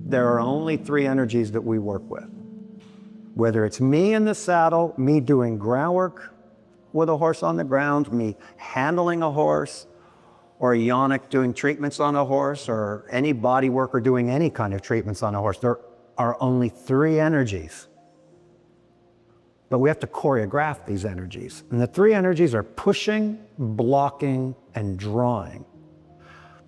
there are only three energies that we work with. Whether it's me in the saddle, me doing groundwork with a horse on the ground, me handling a horse, or a yonic doing treatments on a horse, or any body worker doing any kind of treatments on a horse, there are only three energies. But we have to choreograph these energies. And the three energies are pushing, blocking, and drawing.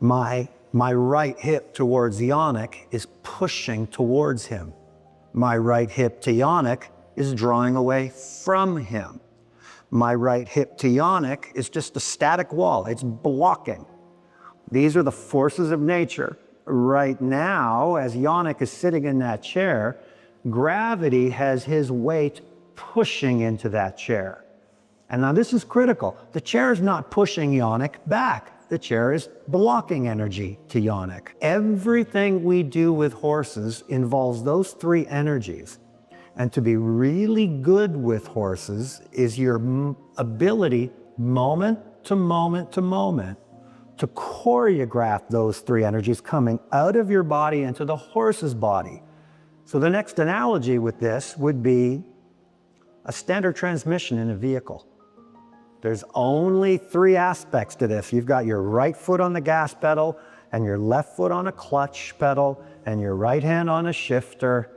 My right hip towards yonic is pushing towards him. My right hip to yonic is drawing away from him. My right hip to yonic is just a static wall. It's blocking. These are the forces of nature. Right now, as yonic is sitting in that chair, gravity has his weight pushing into that chair. And now this is critical. The chair is not pushing yonic back. The chair is blocking energy to yonic. Everything we do with horses involves those three energies. And to be really good with horses is your ability, moment to moment to moment, to choreograph those three energies coming out of your body into the horse's body. So the next analogy with this would be a standard transmission in a vehicle. There's only three aspects to this. You've got your right foot on the gas pedal, and your left foot on a clutch pedal, and your right hand on a shifter,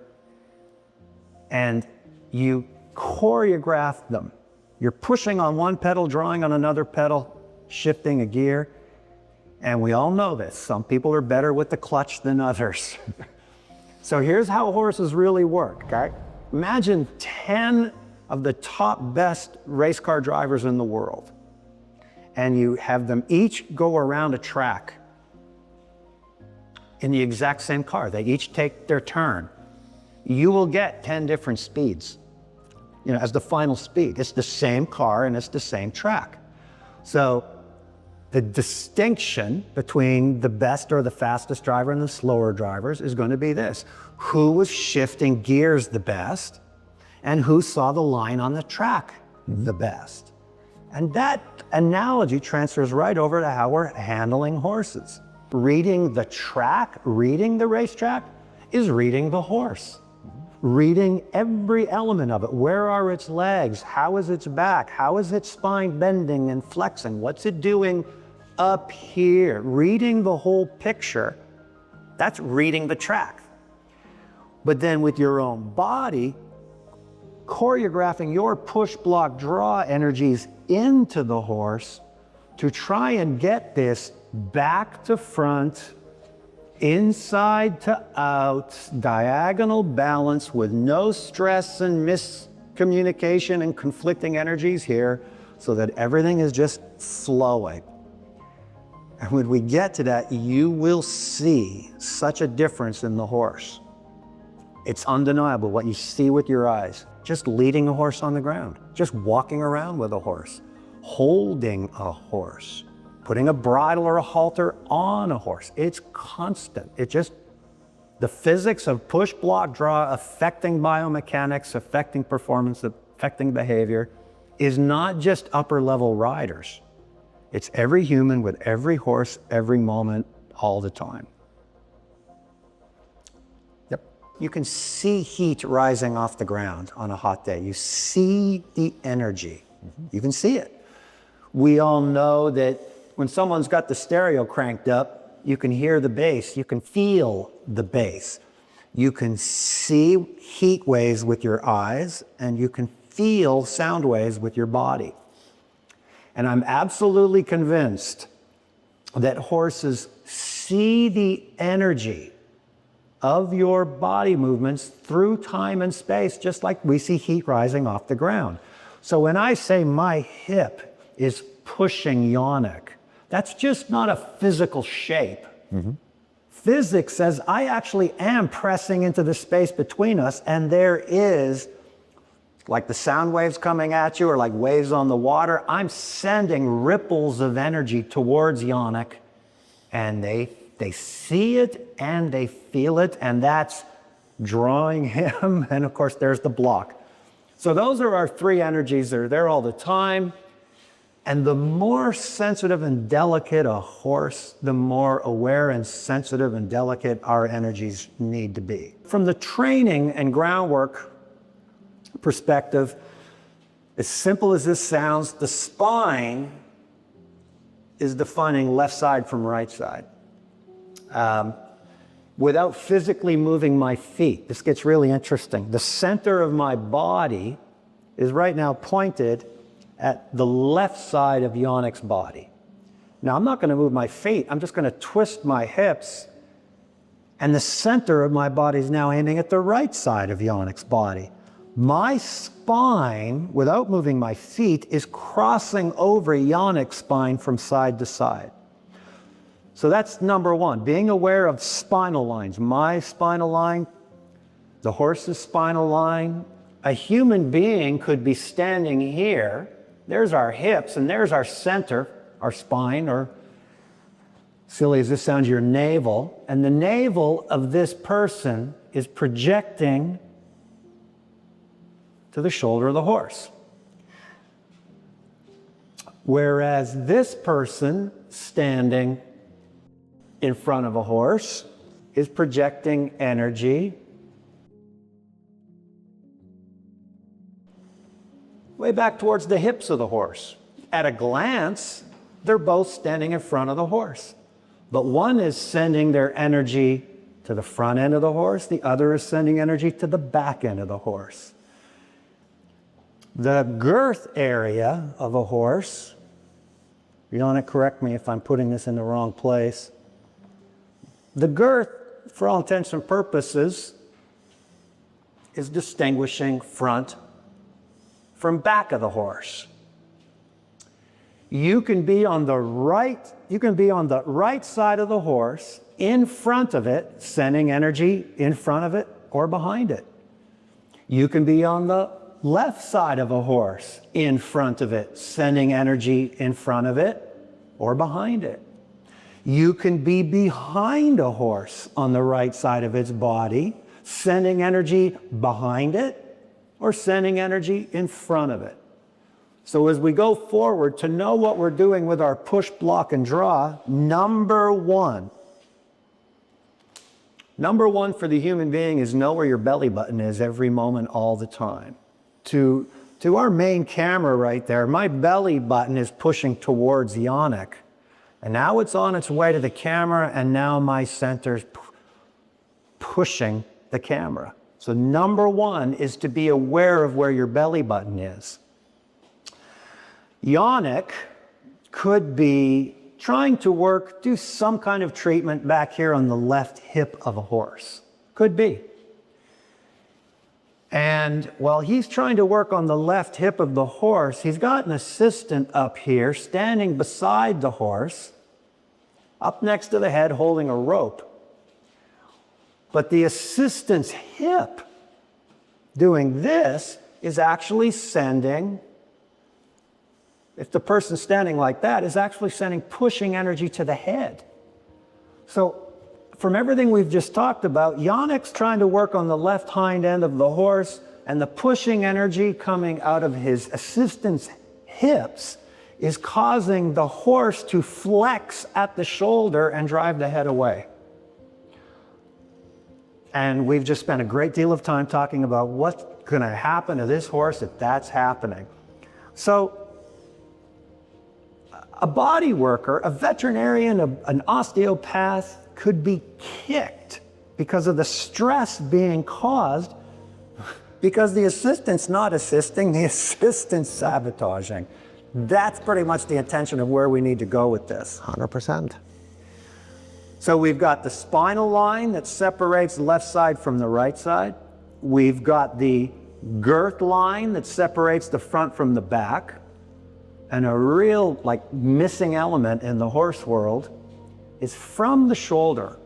and you choreograph them. You're pushing on one pedal, drawing on another pedal, shifting a gear. And we all know this. Some people are better with the clutch than others. So here's how horses really work, okay? Imagine 10 of the top best race car drivers in the world. And you have them each go around a track in the exact same car. They each take their turn. You will get 10 different speeds, as the final speed. It's the same car and it's the same track. So the distinction between the best or the fastest driver and the slower drivers is going to be this: who was shifting gears the best and who saw the line on the track the best. And that analogy transfers right over to how we're handling horses. Reading the track, reading the racetrack, is reading the horse. Reading every element of it. Where are its legs? How is its back? How is its spine bending and flexing? What's it doing up here? Reading the whole picture, that's reading the track. But then with your own body, choreographing your push, block, draw energies into the horse to try and get this back to front, inside to out, diagonal balance with no stress and miscommunication and conflicting energies here, so that everything is just flowing. And when we get to that, you will see such a difference in the horse. It's undeniable what you see with your eyes. Just leading a horse on the ground, just walking around with a horse, holding a horse, putting a bridle or a halter on a horse. It's constant. The physics of push, block, draw affecting biomechanics, affecting performance, affecting behavior is not just upper level riders. It's every human with every horse, every moment, all the time. Yep. You can see heat rising off the ground on a hot day. You see the energy. You can see it. We all know that when someone's got the stereo cranked up, you can hear the bass, you can feel the bass. You can see heat waves with your eyes, and you can feel sound waves with your body. And I'm absolutely convinced that horses see the energy of your body movements through time and space, just like we see heat rising off the ground. So when I say my hip is pushing yonic, that's just not a physical shape. Physics says I actually am pressing into the space between us, and there is, like the sound waves coming at you or like waves on the water, I'm sending ripples of energy towards yonic, and they see it and they feel it, and that's drawing him. And of course, there's the block. So those are our three energies. They're there all the time. And the more sensitive and delicate a horse, the more aware and sensitive and delicate our energies need to be. From the training and groundwork perspective, as simple as this sounds, the spine is defining left side from right side. Without physically moving my feet, this gets really interesting. The center of my body is right now pointed at the left side of Yannick's body. Now, I'm not going to move my feet. I'm just going to twist my hips, and the center of my body is now aiming at the right side of Yannick's body. My spine, without moving my feet, is crossing over Yannick's spine from side to side. So that's number one, being aware of spinal lines. My spinal line, the horse's spinal line. A human being could be standing here. There's our hips, and there's our center, our spine, or silly as this sounds, your navel. And the navel of this person is projecting to the shoulder of the horse. Whereas this person standing in front of a horse is projecting energy way back towards the hips of the horse. At a glance, they're both standing in front of the horse. But one is sending their energy to the front end of the horse, the other is sending energy to the back end of the horse. The girth area of a horse, you don't want to correct me if I'm putting this in the wrong place. The girth, for all intents and purposes, is distinguishing front from back of the horse. You can be on the right side of the horse, in front of it, sending energy in front of it or behind it. You can be on the left side of a horse, in front of it, sending energy in front of it or behind it. You can be behind a horse on the right side of its body, sending energy behind it or sending energy in front of it. So as we go forward, to know what we're doing with our push, block, and draw, number one for the human being is know where your belly button is every moment, all the time. To our main camera right there, my belly button is pushing towards Yannick. And now it's on its way to the camera, and now my center's pushing the camera. So number one is to be aware of where your belly button is. Yannick could be trying to do some kind of treatment back here on the left hip of a horse. Could be. And while he's trying to work on the left hip of the horse, he's got an assistant up here standing beside the horse, up next to the head holding a rope. But the assistant's hip doing this is actually sending, if the person's standing like that, is actually pushing energy to the head. So from everything we've just talked about, Yannick's trying to work on the left hind end of the horse, and the pushing energy coming out of his assistant's hips is causing the horse to flex at the shoulder and drive the head away. And we've just spent a great deal of time talking about what's going to happen to this horse if that's happening. So a body worker, a veterinarian, an osteopath could be kicked because of the stress being caused because the assistant's not assisting, the assistant's sabotaging. That's pretty much the intention of where we need to go with this. 100%. So we've got the spinal line that separates the left side from the right side. We've got the girth line that separates the front from the back. And a real missing element in the horse world is from the shoulder.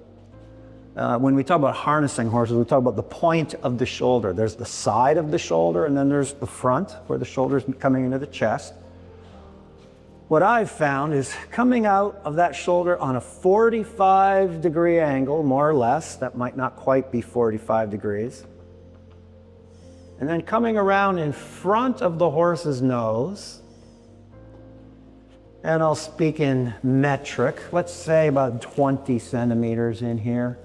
When we talk about harnessing horses, we talk about the point of the shoulder. There's the side of the shoulder, and then there's the front, where the shoulder's coming into the chest. What I've found is coming out of that shoulder on a 45-degree angle, more or less, that might not quite be 45 degrees, and then coming around in front of the horse's nose, and I'll speak in metric, let's say about 20 centimeters in here.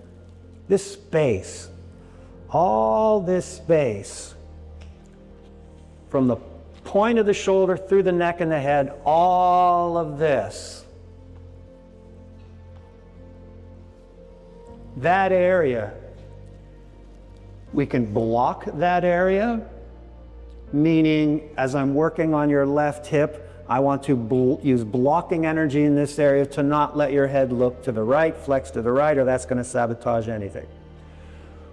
This space, all this space, from the point of the shoulder through the neck and the head, all of this, that area, we can block that area, meaning as I'm working on your left hip, I want to use blocking energy in this area to not let your head look to the right, flex to the right, or that's going to sabotage anything.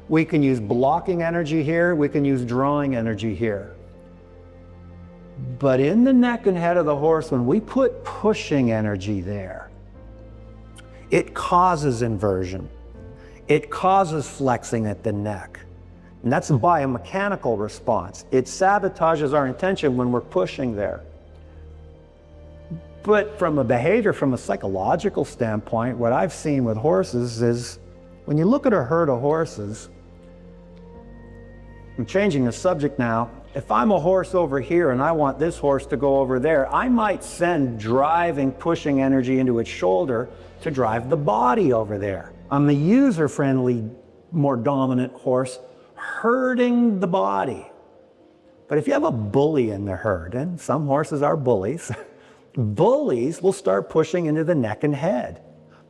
We can use blocking energy here, we can use drawing energy here. But in the neck and head of the horse, when we put pushing energy there, it causes inversion. It causes flexing at the neck. And that's a biomechanical response. It sabotages our intention when we're pushing there. But from a behavior, from a psychological standpoint, what I've seen with horses is when you look at a herd of horses, I'm changing the subject now. If I'm a horse over here and I want this horse to go over there, I might send driving, pushing energy into its shoulder to drive the body over there. I'm the user-friendly, more dominant horse, herding the body. But if you have a bully in the herd, and some horses are bullies, bullies will start pushing into the neck and head.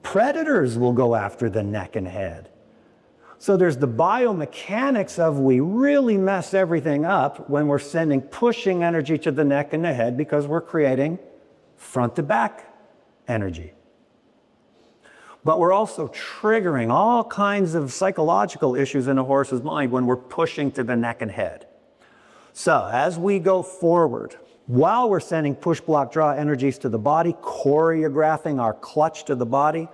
Predators will go after the neck and head. So there's the biomechanics of we really mess everything up when we're sending pushing energy to the neck and the head because we're creating front to back energy. But we're also triggering all kinds of psychological issues in a horse's mind when we're pushing to the neck and head. So as we go forward, while we're sending push, block, draw energies to the body, choreographing our clutch to the body,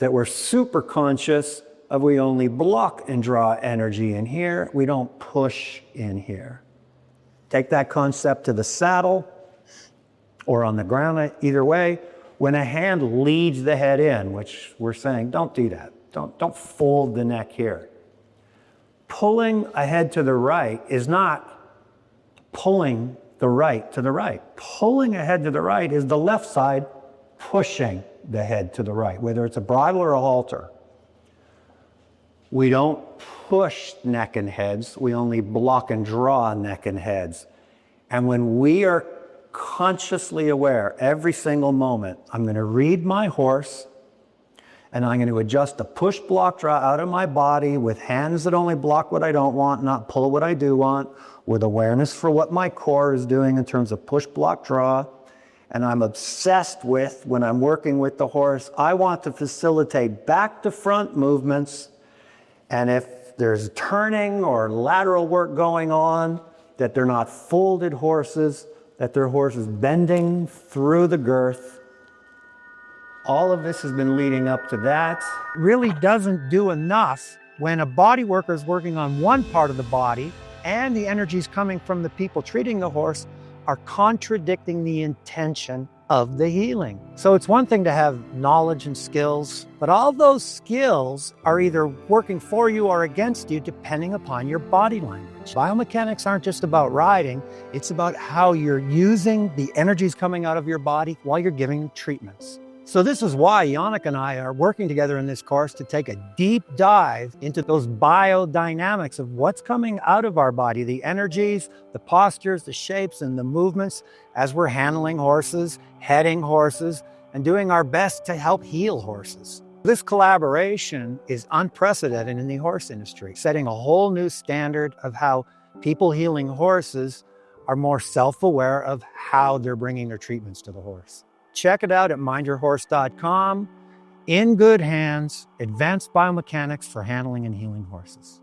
that we're super conscious of we only block and draw energy in here, we don't push in here. Take that concept to the saddle or on the ground, either way. When a hand leads the head in, which we're saying, don't do that. Don't fold the neck here. Pulling a head to the right is not pulling the right to the right. Pulling a head to the right is the left side pushing the head to the right, whether it's a bridle or a halter. We don't push neck and heads, we only block and draw neck and heads. And when we are consciously aware every single moment, I'm going to read my horse and I'm going to adjust the push, block, draw out of my body with hands that only block what I don't want, not pull what I do want, with awareness for what my core is doing in terms of push, block, draw. And I'm obsessed with, when I'm working with the horse, I want to facilitate back to front movements. And if there's turning or lateral work going on, that they're not folded horses, that their horse is bending through the girth. All of this has been leading up to that. Really doesn't do enough when a body worker is working on one part of the body and the energies coming from the people treating the horse are contradicting the intention of the healing. So it's one thing to have knowledge and skills, but all those skills are either working for you or against you depending upon your body language. Biomechanics aren't just about riding, it's about how you're using the energies coming out of your body while you're giving treatments. So this is why Yannick and I are working together in this course to take a deep dive into those biodynamics of what's coming out of our body, the energies, the postures, the shapes, and the movements as we're handling horses, heading horses, and doing our best to help heal horses. This collaboration is unprecedented in the horse industry, setting a whole new standard of how people healing horses are more self-aware of how they're bringing their treatments to the horse. Check it out at mindyourhorse.com. In good hands, advanced biomechanics for handling and healing horses.